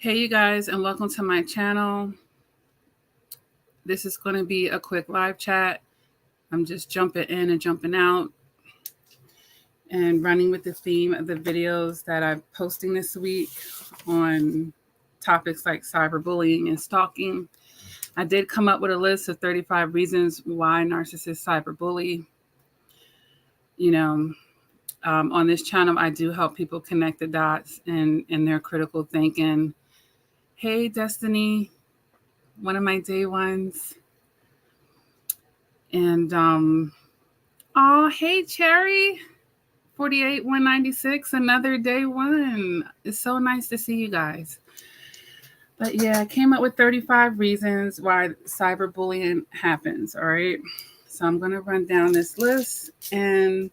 Hey, you guys, and welcome to my channel. This is going to be a quick live chat. I'm just jumping in and jumping out and running with the theme of the videos that I'm posting this week on topics like cyberbullying and stalking. I did come up with a list of 35 reasons why narcissists cyberbully. On this channel, I do help people connect the dots in their critical thinking. Hey, Destiny, one of my day ones. And oh, hey, Cherry, 48-196, another day one. It's so nice to see you guys. But yeah, I came up with 35 reasons why cyberbullying happens. All right. So I'm going to run down this list. And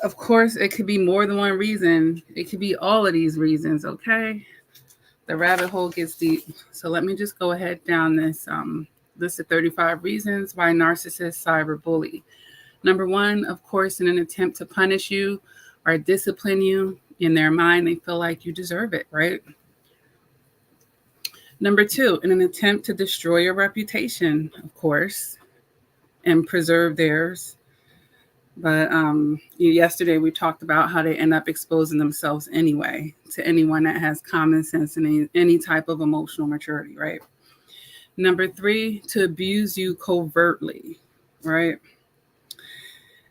of course, it could be more than one reason. It could be all of these reasons. Okay. The rabbit hole gets deep. So let me just go ahead down this list of 35 reasons why narcissists cyberbully. Number one, of course, in an attempt to punish you or discipline you, in their mind, they feel like you deserve it, right? Number two, in an attempt to destroy your reputation, of course, and preserve theirs. But yesterday we talked about how they end up exposing themselves anyway to anyone that has common sense and any type of emotional maturity, right? Number three, to abuse you covertly, right?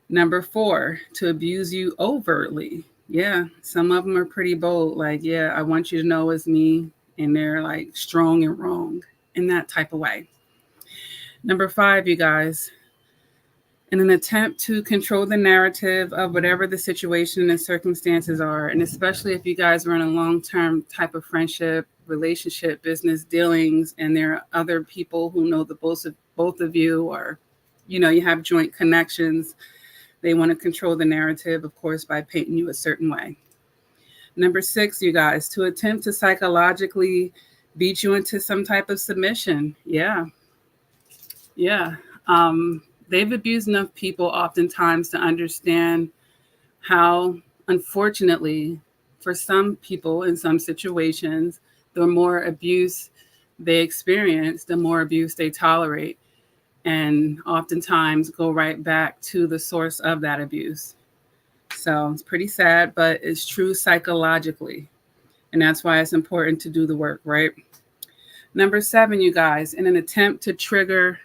Number four, to abuse you overtly. Yeah, some of them are pretty bold. Like, yeah, I want you to know it's me. And they're like strong and wrong in that type of way. Number five, you guys, in an attempt to control the narrative of whatever the situation and circumstances are, and especially if you guys are in a long-term type of friendship, relationship, business dealings, and there are other people who know the both of you, or you have joint connections. They want to control the narrative, of course, by painting you a certain way. Number six, you guys, to attempt to psychologically beat you into some type of submission. Yeah. They've abused enough people oftentimes to understand how, unfortunately, for some people in some situations, the more abuse they experience, the more abuse they tolerate, and oftentimes go right back to the source of that abuse. So it's pretty sad, but it's true psychologically. And that's why it's important to do the work, right? Number seven, you guys, in an attempt to trigger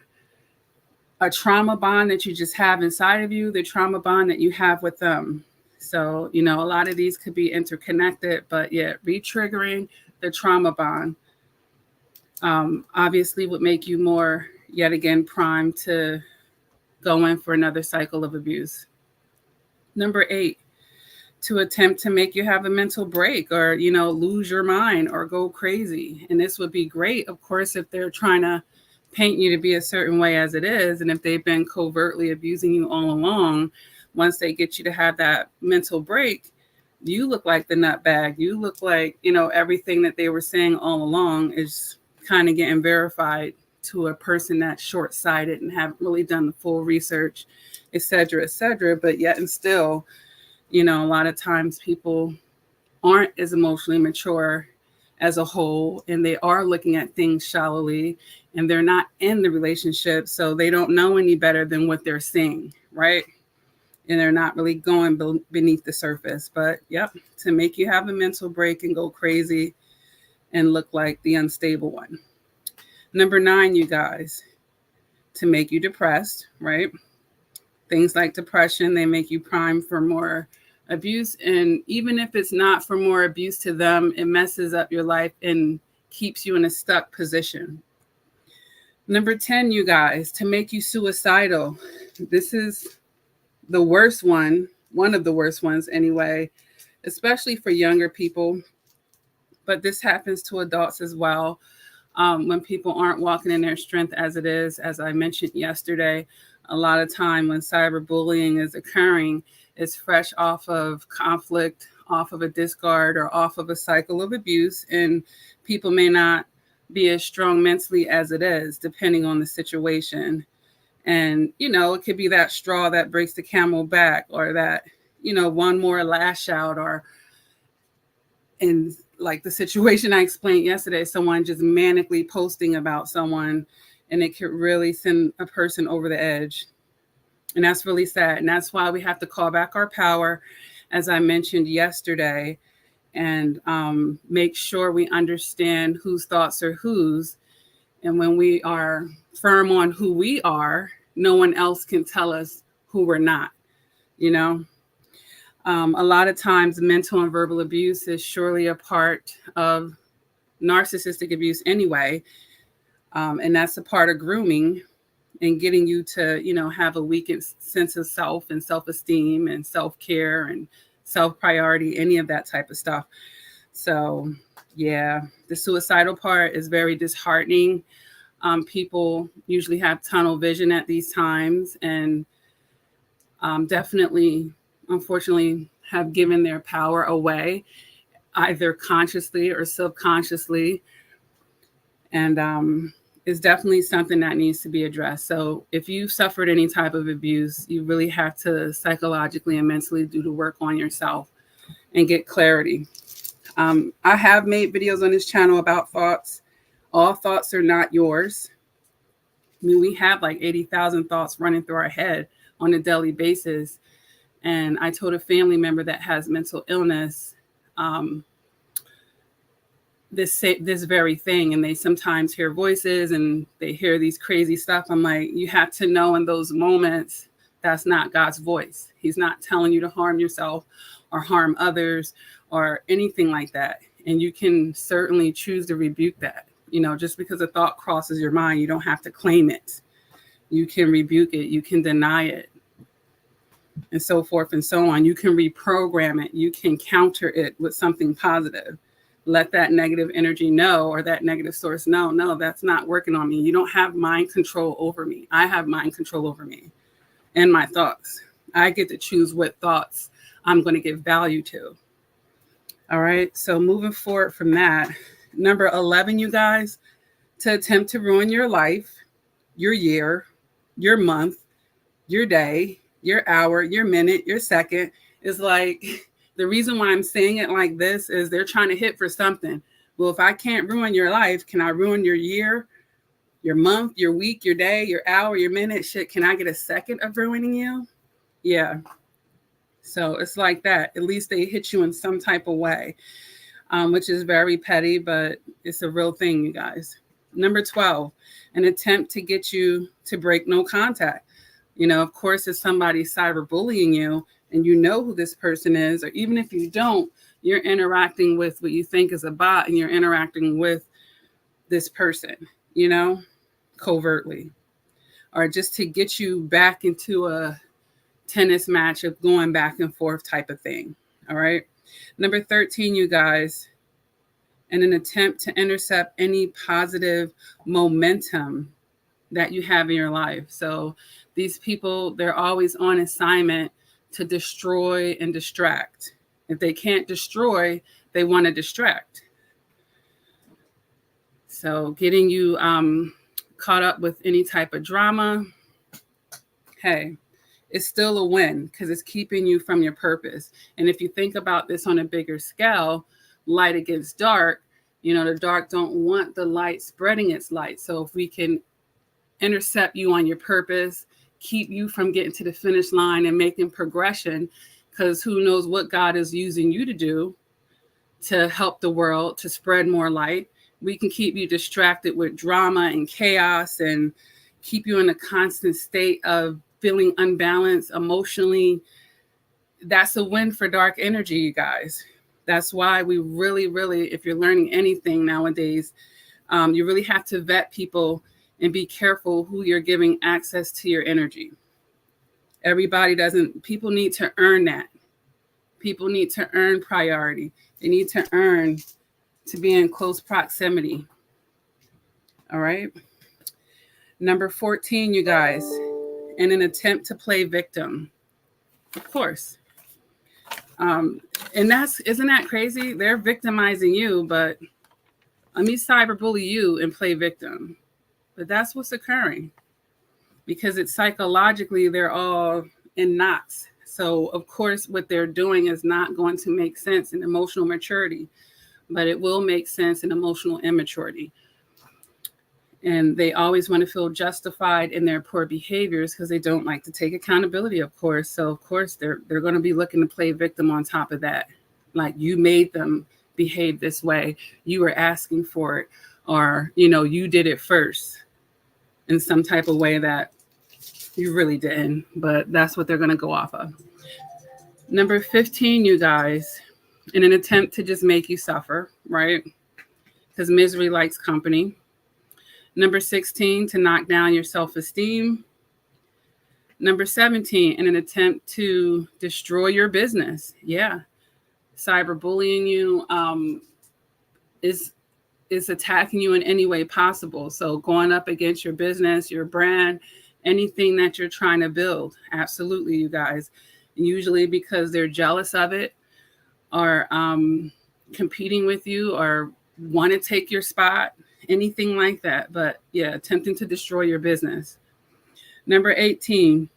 a trauma bond that you just have inside of you, the trauma bond that you have with them. So, a lot of these could be interconnected, but yeah, re-triggering the trauma bond obviously would make you more, yet again, primed to go in for another cycle of abuse. Number eight, to attempt to make you have a mental break or, lose your mind or go crazy. And this would be great, of course, if they're trying to paint you to be a certain way as it is. And if they've been covertly abusing you all along, once they get you to have that mental break, you look like the nutbag. You look like, everything that they were saying all along is kind of getting verified to a person that's short-sighted and haven't really done the full research, et cetera, et cetera. But yet and still, a lot of times people aren't as emotionally mature as a whole, and they are looking at things shallowly, and they're not in the relationship, so they don't know any better than what they're seeing, right? And they're not really going beneath the surface. But yep, to make you have a mental break and go crazy and look like the unstable one. Number nine, you guys, to make you depressed, right? Things like depression, they make you prime for more abuse. And even if it's not for more abuse to them, it messes up your life and keeps you in a stuck position. Number 10, you guys, to make you suicidal. This is the worst one of the worst ones anyway, especially for younger people. But this happens to adults as well. When people aren't walking in their strength as it is, as I mentioned yesterday, a lot of time when cyberbullying is occurring, it's fresh off of conflict, off of a discard, or off of a cycle of abuse. And people may not be as strong mentally as it is, depending on the situation. And, it could be that straw that breaks the camel back, or that, one more lash out, and like the situation I explained yesterday, someone just manically posting about someone, and it could really send a person over the edge. And that's really sad. And that's why we have to call back our power, as I mentioned yesterday, and make sure we understand whose thoughts are whose. And when we are firm on who we are, no one else can tell us who we're not, you know? A lot of times mental and verbal abuse is surely a part of narcissistic abuse anyway. And that's a part of grooming and getting you to, have a weakened sense of self and self-esteem and self-care and self-priority, any of that type of stuff. So, yeah, the suicidal part is very disheartening. People usually have tunnel vision at these times, and definitely, unfortunately, have given their power away, either consciously or subconsciously. And it's definitely something that needs to be addressed. So if you suffered any type of abuse, you really have to psychologically and mentally do the work on yourself and get clarity. I have made videos on this channel about thoughts. All thoughts are not yours. I mean, we have like 80,000 thoughts running through our head on a daily basis. And I told a family member that has mental illness this very thing, and they sometimes hear voices and they hear these crazy stuff. I'm like, you have to know in those moments that's not God's voice. He's not telling you to harm yourself or harm others or anything like that. And you can certainly choose to rebuke that. Just because a thought crosses your mind, you don't have to claim it. You can rebuke it. You can deny it, and so forth and so on. You can reprogram it. You can counter it with something positive. Let that negative energy know, or that negative source know, no, that's not working on me. You don't have mind control over me. I have mind control over me and my thoughts. I get to choose what thoughts I'm going to give value to. All right. So moving forward from that, number 11, you guys, to attempt to ruin your life, your year, your month, your day, your hour, your minute, your second is like, the reason why I'm saying it like this is they're trying to hit for something. Well, if I can't ruin your life, can I ruin your year, your month, your week, your day, your hour, your minute? Shit, can I get a second of ruining you? Yeah. So it's like that. At least they hit you in some type of way, which is very petty, but it's a real thing, you guys. Number 12, an attempt to get you to break no contact. Of course, if somebody's cyberbullying you and you know who this person is, or even if you don't, you're interacting with what you think is a bot, and you're interacting with this person, covertly, or just to get you back into a tennis match of going back and forth type of thing. All right. Number 13, you guys, in an attempt to intercept any positive momentum that you have in your life. So these people, they're always on assignment to destroy and distract. If they can't destroy, they want to distract. So getting you caught up with any type of drama, hey, it's still a win because it's keeping you from your purpose. And if you think about this on a bigger scale, light against dark, the dark don't want the light spreading its light. So if we can intercept you on your purpose, keep you from getting to the finish line and making progression, because who knows what God is using you to do to help the world, to spread more light. We can keep you distracted with drama and chaos and keep you in a constant state of feeling unbalanced emotionally. That's a win for dark energy, you guys. That's why we really, really, if you're learning anything nowadays, you really have to vet people and be careful who you're giving access to your energy. People need to earn that. People need to earn priority. They need to earn to be in close proximity. All right. Number 14, you guys, in an attempt to play victim. Of course. And isn't that crazy? They're victimizing you, but let me cyberbully you and play victim. But that's what's occurring, because it's psychologically, they're all in knots. So of course, what they're doing is not going to make sense in emotional maturity. but it will make sense in emotional immaturity. And they always want to feel justified in their poor behaviors because they don't like to take accountability, of course. So, of course, they're going to be looking to play victim on top of that. Like, you made them behave this way. You were asking for it. Or, you did it first in some type of way that you really didn't. But that's what they're going to go off of. Number 15, you guys, in an attempt to just make you suffer, right? Because misery likes company. Number 16, to knock down your self-esteem. Number 17, in an attempt to destroy your business. Yeah. Cyberbullying you is attacking you in any way possible. So going up against your business, your brand, anything that you're trying to build. Absolutely, you guys. Usually because they're jealous of it, or competing with you, or want to take your spot. Anything like that. But yeah, attempting to destroy your business. Number 18,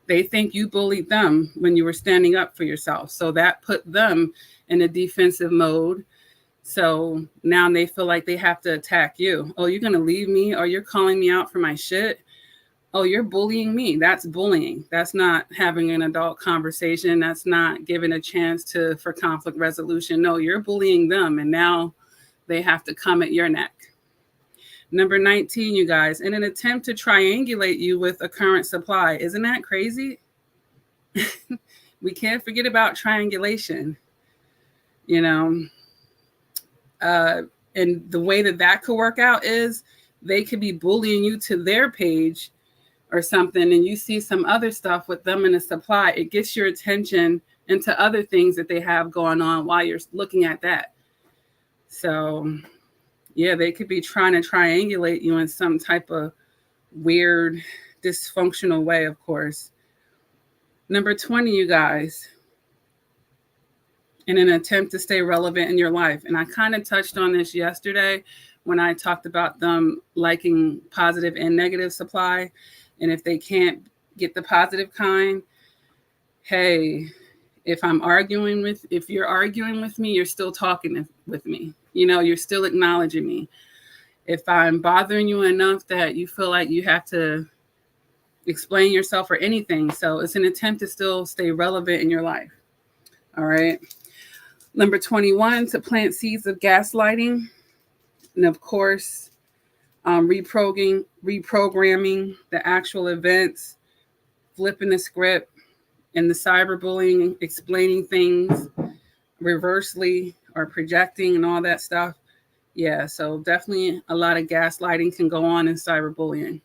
they think you bullied them when you were standing up for yourself. So that put them in a defensive mode. So now they feel like they have to attack you. Oh, you're going to leave me? Or you're calling me out for my shit? Oh, you're bullying me. That's bullying. That's not having an adult conversation. That's not giving a chance for conflict resolution. No, you're bullying them. And now they have to come at your neck. Number 19, you guys, in an attempt to triangulate you with a current supply. Isn't that crazy? We can't forget about triangulation, And the way that could work out is they could be bullying you to their page or something, and you see some other stuff with them in a supply. It gets your attention into other things that they have going on while you're looking at that. So, yeah, they could be trying to triangulate you in some type of weird, dysfunctional way, of course. Number 20, you guys, in an attempt to stay relevant in your life. And I kind of touched on this yesterday when I talked about them liking positive and negative supply. And if they can't get the positive kind, hey, if you're arguing with me, you're still talking with me. You're still acknowledging me. If I'm bothering you enough that you feel like you have to explain yourself or anything. So it's an attempt to still stay relevant in your life. All right. Number 21, to plant seeds of gaslighting. And of course, reprogramming the actual events, flipping the script, and the cyberbullying, explaining things reversely or projecting and all that stuff. Yeah, so definitely a lot of gaslighting can go on in cyberbullying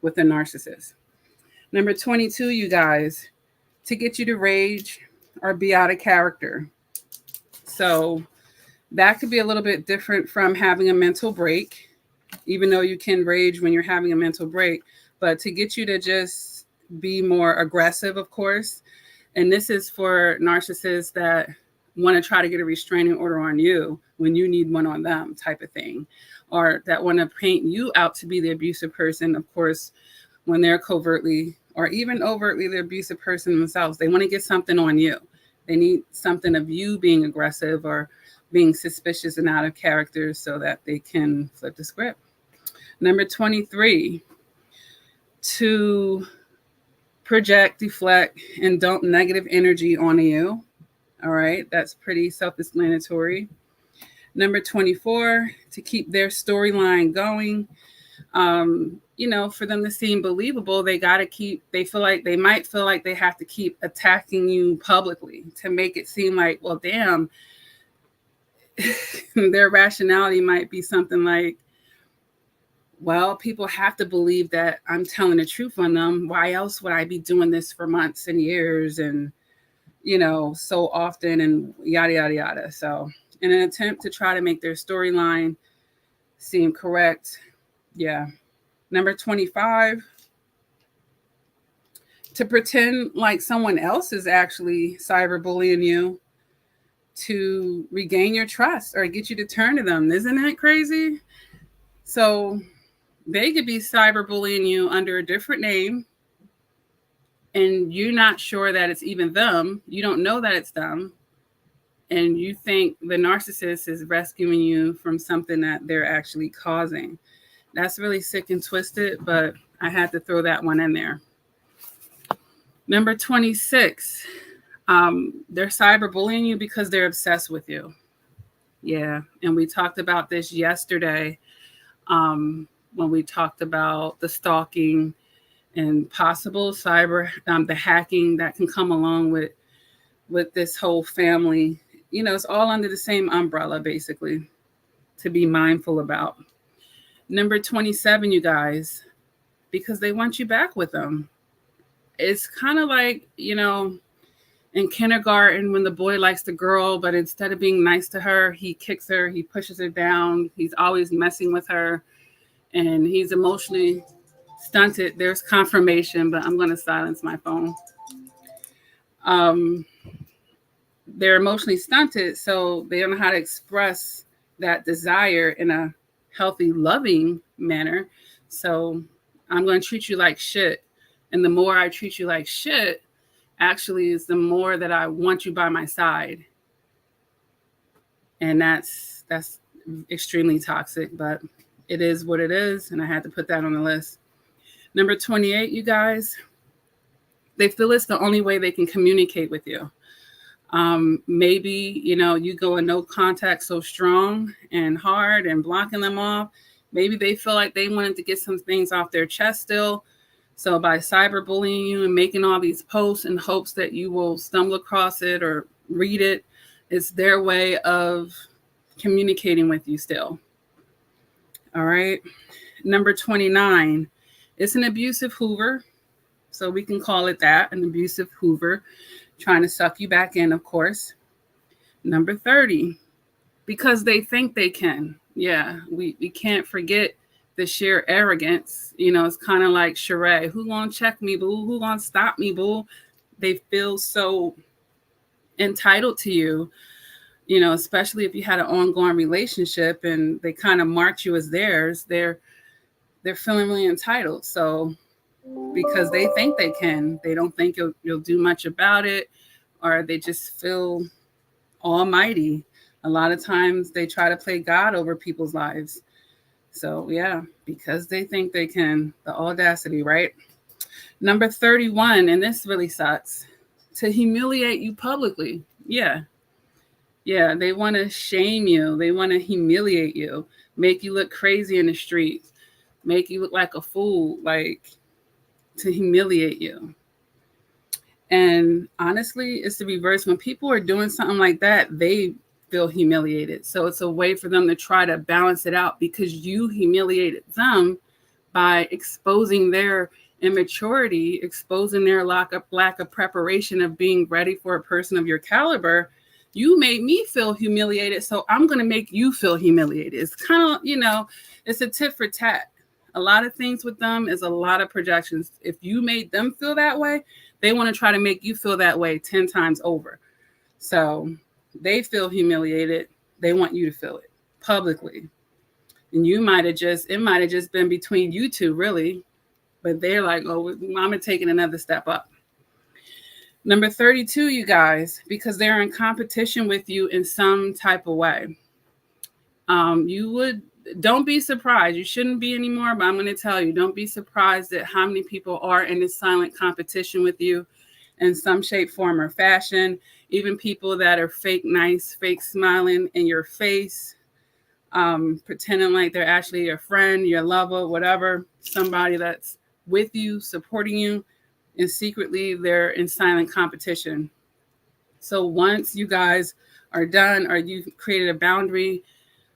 with a narcissist. Number 22, you guys, to get you to rage or be out of character. So that could be a little bit different from having a mental break, even though you can rage when you're having a mental break, but to get you to just be more aggressive, of course. And this is for narcissists that want to try to get a restraining order on you when you need one on them, type of thing, or that want to paint you out to be the abusive person, of course, when they're covertly or even overtly the abusive person themselves. They want to get something on you. They need something of you being aggressive or being suspicious and out of character so that they can flip the script. Number 23, to project, deflect, and dump negative energy on you. All right, that's pretty self-explanatory. Number 24, to keep their storyline going. For them to seem believable, they might feel like they have to keep attacking you publicly to make it seem like, well, damn, their rationality might be something like, well, people have to believe that I'm telling the truth on them. Why else would I be doing this for months and years and, so often and yada, yada, yada. So in an attempt to try to make their storyline seem correct. Yeah. Number 25, to pretend like someone else is actually cyberbullying you to regain your trust or get you to turn to them. Isn't that crazy? So they could be cyberbullying you under a different name, and you're not sure that it's even them. You don't know that it's them. and you think the narcissist is rescuing you from something that they're actually causing. That's really sick and twisted, but I had to throw that one in there. Number 26, they're cyberbullying you because they're obsessed with you. Yeah, and we talked about this yesterday when we talked about the stalking and possible cyber, the hacking that can come along with this whole family. You know, it's all under the same umbrella, basically, to be mindful about. Number 27, you guys, because they want you back with them. It's kind of like, you know, in kindergarten when the boy likes the girl, but instead of being nice to her, he kicks her, he pushes her down, he's always messing with her, and he's emotionally stunted. There's confirmation, but I'm going to silence my phone. They're emotionally stunted, so they don't know how to express that desire in a healthy, loving manner. So I'm going to treat you like shit. And the more I treat you like shit, actually is the more that I want you by my side. And that's extremely toxic, but it is what it is. And I had to put that on the list. Number 28, you guys, they feel it's the only way they can communicate with you. Maybe, you know, you go in no contact so strong and hard and blocking them off. Maybe they feel like they wanted to get some things off their chest still. So by cyberbullying you and making all these posts in hopes that you will stumble across it or read it, it's their way of communicating with you still. All right. Number 29, it's an abusive Hoover. So we can call it that, an abusive Hoover, trying to suck you back in, of course. Number 30, because they think they can. Yeah, we can't forget the sheer arrogance. You know, it's kind of like Sheree. Who gonna check me, boo? Who gonna stop me, boo? They feel so entitled to you, you know, especially if you had an ongoing relationship and they kind of marked you as theirs. They're feeling really entitled. So because they think they can, they don't think you'll do much about it, or they just feel almighty. A lot of times they try to play God over people's lives. So yeah, because they think they can, the audacity, right? Number 31, and this really sucks, to humiliate you publicly. Yeah, they want to shame you. They want to humiliate you, make you look crazy in the streets, make you look like a fool, like to humiliate you. And honestly, it's the reverse. When people are doing something like that, they feel humiliated. So it's a way for them to try to balance it out because you humiliated them by exposing their immaturity, exposing their lack of preparation of being ready for a person of your caliber. You made me feel humiliated, so I'm going to make you feel humiliated. It's kind of, you know, it's a tit for tat. A lot of things with them is a lot of projections. If you made them feel that way, they want to try to make you feel that way 10 times over. So they feel humiliated. They want you to feel it publicly. And it might have just been between you two, really. But they're like, oh, I'm taking another step up. Number 32, you guys, because they're in competition with you in some type of way. Don't be surprised. You shouldn't be anymore, but I'm going to tell you, don't be surprised at how many people are in this silent competition with you in some shape, form, or fashion. Even people that are fake nice, fake smiling in your face, pretending like they're actually your friend, your lover, whatever, somebody that's with you, supporting you, and secretly they're in silent competition. So once you guys are done or you've created a boundary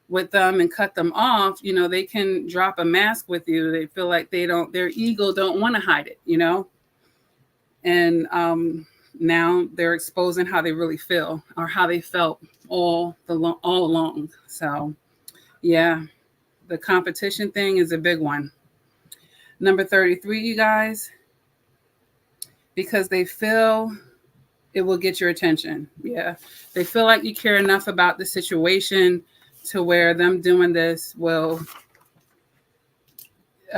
with them and cut them off, you know, they can drop a mask with you. They feel like their ego don't want to hide it, you know? And now they're exposing how they really feel or how they felt all along. So yeah, the competition thing is a big one. Number 33, you guys, because they feel it will get your attention. Yeah, they feel like you care enough about the situation to where them doing this will,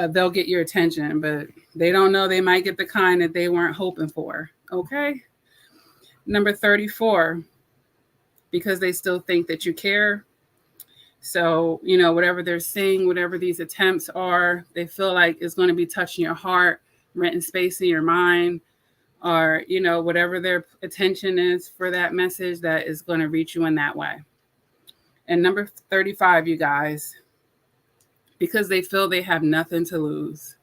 they'll get your attention, but they don't know they might get the kind that they weren't hoping for. Okay. Number 34, because they still think that you care. So, you know, whatever they're saying, whatever these attempts are, they feel like it's going to be touching your heart, renting space in your mind, or, you know, whatever their attention is for that message, that is going to reach you in that way. And number 35, you guys, because they feel they have nothing to lose.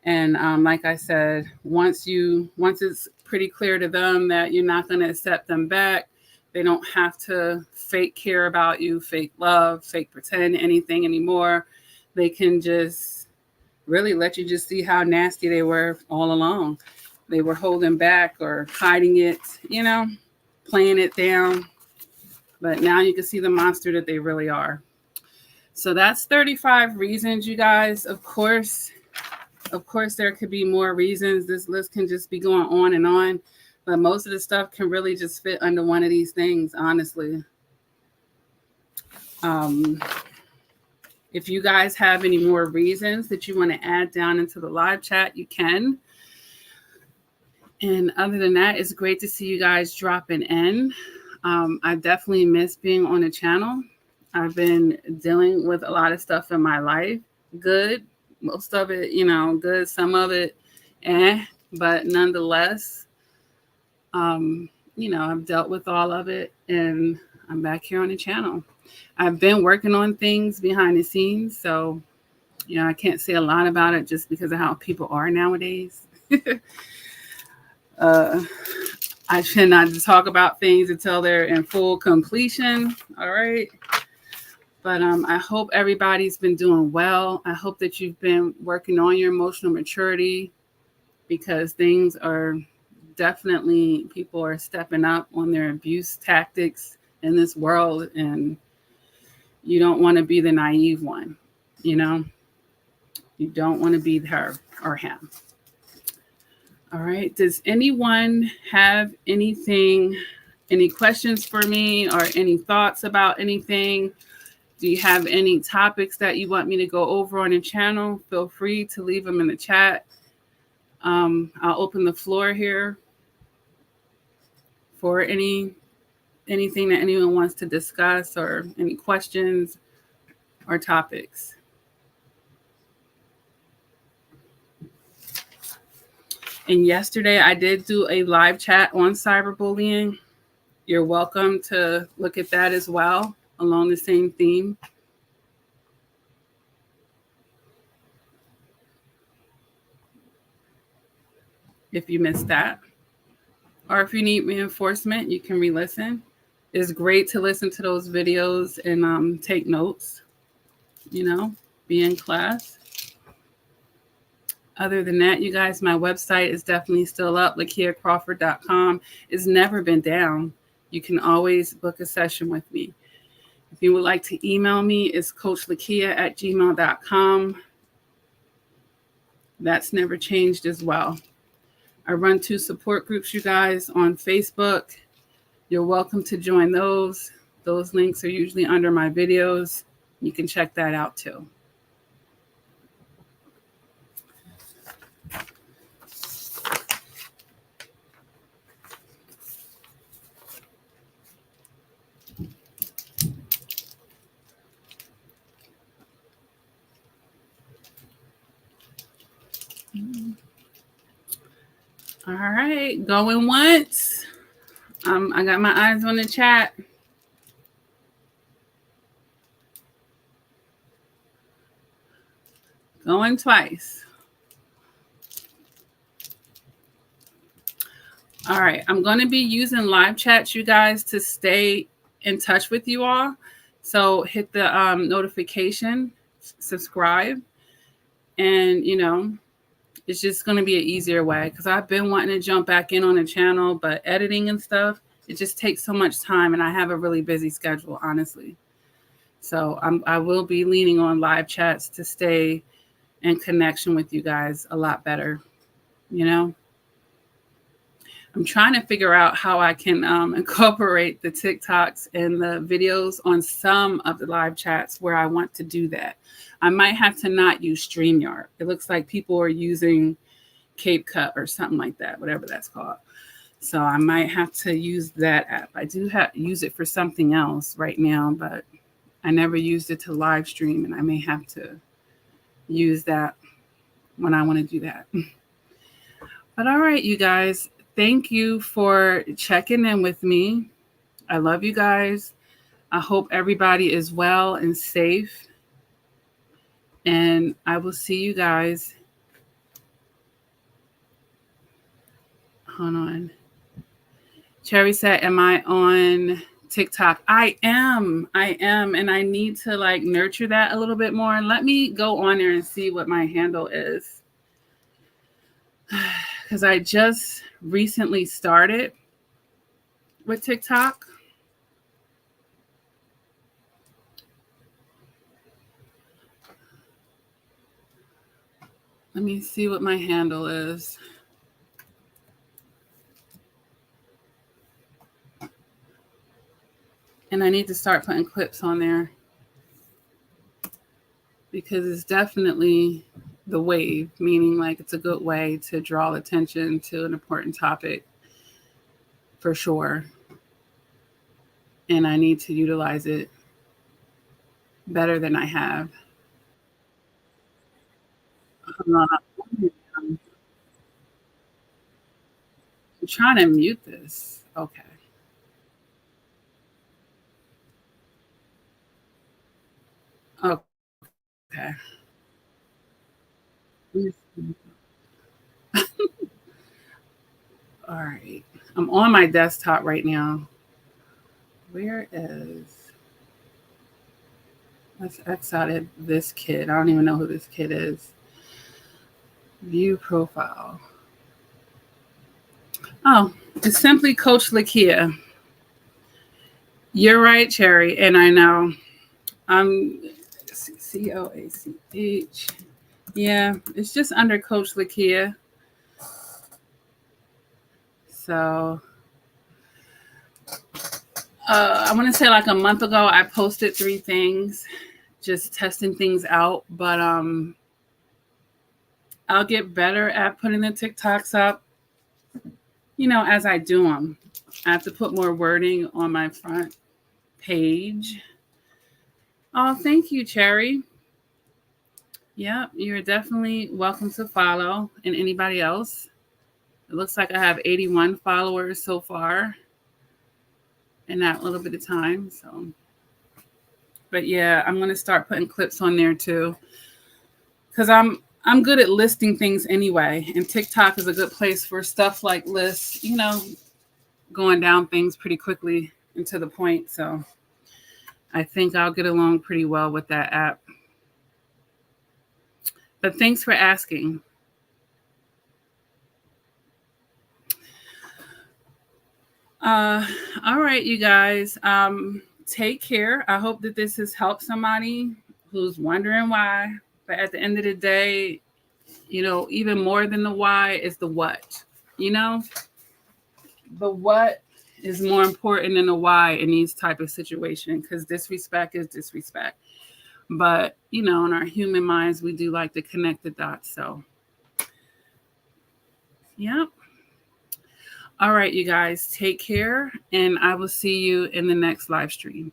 And like I said, once it's pretty clear to them that you're not going to accept them back, they don't have to fake care about you, fake love, fake pretend anything anymore. They can just really let you just see how nasty they were all along. They were holding back or hiding it, you know, playing it down. But now you can see the monster that they really are. So that's 35 reasons, you guys. Of course, there could be more reasons. This list can just be going on and on. But most of the stuff can really just fit under one of these things, honestly. If you guys have any more reasons that you want to add down into the live chat, you can. And other than that, it's great to see you guys dropping in. I definitely miss being on the channel. I've been dealing with a lot of stuff in my life. Good. Most of it, you know, good. Some of it, but nonetheless, you know, I've dealt with all of it, and I'm back here on the channel. I've been working on things behind the scenes, so, you know, I can't say a lot about it just because of how people are nowadays. I tend not to talk about things until they're in full completion. All right. But I hope everybody's been doing well. I hope that you've been working on your emotional maturity, because things are definitely, people are stepping up on their abuse tactics in this world, and you don't want to be the naive one, you know? You don't want to be her or him. All right. Does anyone have any questions for me, or any thoughts about anything? Do you have any topics that you want me to go over on the channel? Feel free to leave them in the chat. I'll open the floor here for anything that anyone wants to discuss, or any questions or topics. And yesterday I did do a live chat on cyberbullying. You're welcome to look at that as well, along the same theme. If you missed that, or if you need reinforcement, you can re-listen. It's great to listen to those videos and take notes, you know, be in class. Other than that, you guys, my website is definitely still up, LakiaCrawford.com. It's never been down. You can always book a session with me. If you would like to email me, it's coachlakia@gmail.com. That's never changed as well. I run 2 support groups, you guys, on Facebook. You're welcome to join those. Those links are usually under my videos. You can check that out too. All right, going once. I got my eyes on the chat. Going twice. All right, I'm going to be using live chats, you guys, to stay in touch with you all. So hit the notification, subscribe, and, you know, it's just going to be an easier way, because I've been wanting to jump back in on the channel, but editing and stuff, it just takes so much time, and I have a really busy schedule, honestly. So I will be leaning on live chats to stay in connection with you guys a lot better, you know? I'm trying to figure out how I can incorporate the TikToks and the videos on some of the live chats where I want to do that. I might have to not use StreamYard. It looks like people are using CapCut or something like that, whatever that's called. So I might have to use that app. I do use it for something else right now, but I never used it to live stream, and I may have to use that when I want to do that. But all right, you guys, thank you for checking in with me. I love you guys. I hope everybody is well and safe. And I will see you guys. Hold on. Cherry said, am I on TikTok? I am. And I need to like nurture that a little bit more. And let me go on there and see what my handle is. Because I just recently started with TikTok. Let me see what my handle is. And I need to start putting clips on there because it's definitely the wave, meaning like it's a good way to draw attention to an important topic for sure. And I need to utilize it better than I have. I'm trying to mute this. Okay. Okay. All right. I'm on my desktop right now. Where is. Let's X out of this kid. I don't even know who this kid is. View profile. Oh, it's simply Coach Lakia. You're right, Cherry, and I know. I'm COACH. Yeah, it's just under Coach Lakia. So I want to say like a month ago, I posted 3 things, just testing things out. But I'll get better at putting the TikToks up, as I do them. I have to put more wording on my front page. Oh, thank you, Cherry. Yep, you're definitely welcome to follow. And anybody else? It looks like I have 81 followers so far in that little bit of time. So, but yeah, I'm gonna start putting clips on there too, because I'm good at listing things anyway, and TikTok is a good place for stuff like lists. Going down things pretty quickly and to the point. So I think I'll get along pretty well with that app. But thanks for asking. All right, you guys. Take care. I hope that this has helped somebody who's wondering why. But at the end of the day, even more than the why is the what. The what is more important than the why in these type of situations, because disrespect is disrespect. But, in our human minds, we do like to connect the dots. So, yep. All right, you guys, take care, and I will see you in the next live stream.